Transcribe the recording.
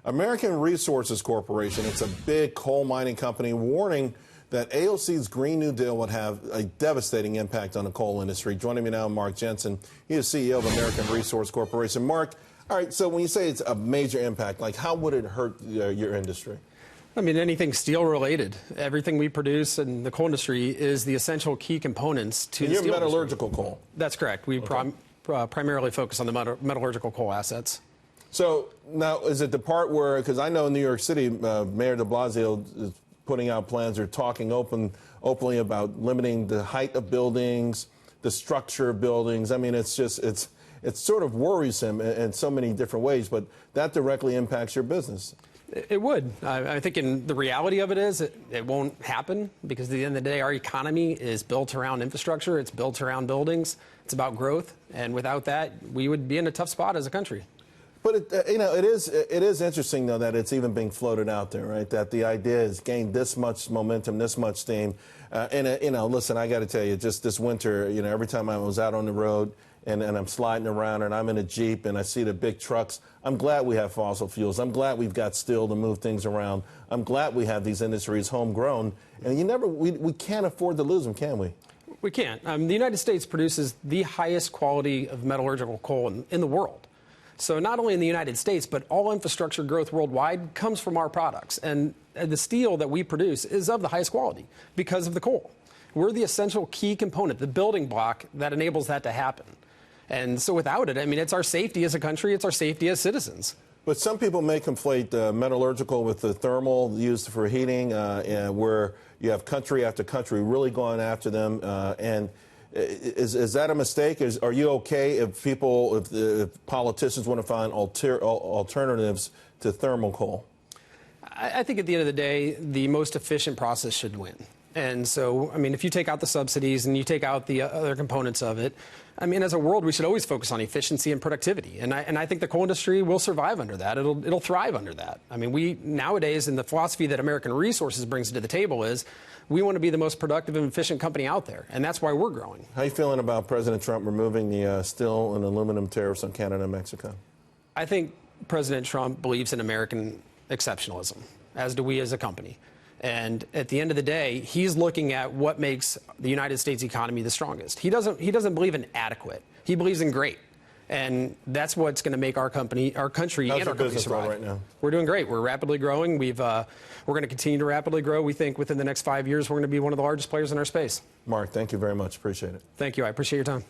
American Resources Corporation, it's a big coal mining company, warning that AOC's Green New Deal would have a devastating impact on the coal industry. Joining me now, Mark Jensen. He is CEO of American Resources Corporation. Mark, all right, so when you say it's a major impact, like how would it hurt your industry? I mean, anything steel related. Everything we produce in the coal industry is the essential key components to the steel metallurgical industry. Coal. That's correct. We primarily focus on the metallurgical coal assets. So now, is it the part where, because I know in New York City, Mayor de Blasio is putting out plans or talking openly about limiting the height of buildings, the structure of buildings. I mean, it's sort of worrisome in so many different ways, but that directly impacts your business. It would. I think in the reality of it is it won't happen because at the end of the day, our economy is built around infrastructure. It's built around buildings. It's about growth. And without that, we would be in a tough spot as a country. But it is interesting though that it's even being floated out there, right? That the idea has gained this much momentum, this much steam, listen, I got to tell you, just this winter, every time I was out on the road and I'm sliding around and I'm in a Jeep and I see the big trucks, I'm glad we have fossil fuels. I'm glad we've got steel to move things around. I'm glad we have these industries homegrown, and we can't afford to lose them, can we? We can't. The United States produces the highest quality of metallurgical coal in the world. So not only in the United States, but all infrastructure growth worldwide comes from our products. And the steel that we produce is of the highest quality because of the coal. We're the essential key component, the building block that enables that to happen. And so without it, I mean, it's our safety as a country, it's our safety as citizens. But some people may conflate metallurgical with the thermal used for heating, where you have country after country really going after them. Is that a mistake? Are you okay if politicians want to find alternatives to thermal coal? I think at the end of the day, the most efficient process should win. And so, I mean, if you take out the subsidies and you take out the other components of it, I mean, as a world, we should always focus on efficiency and productivity. And I think the coal industry will survive under that. It'll thrive under that. I mean, nowadays, in the philosophy that American Resources brings to the table is we want to be the most productive and efficient company out there. And that's why we're growing. How are you feeling about President Trump removing the steel and aluminum tariffs on Canada and Mexico? I think President Trump believes in American exceptionalism, as do we as a company. And at the end of the day, he's looking at what makes the United States economy the strongest. He doesn't believe in adequate. He believes in great. And that's what's going to make our country, and our country survive. Right now? We're doing great. We're rapidly growing. We're going to continue to rapidly grow. We think within the next 5 years, we're going to be one of the largest players in our space. Mark, thank you very much. Appreciate it. Thank you. I appreciate your time.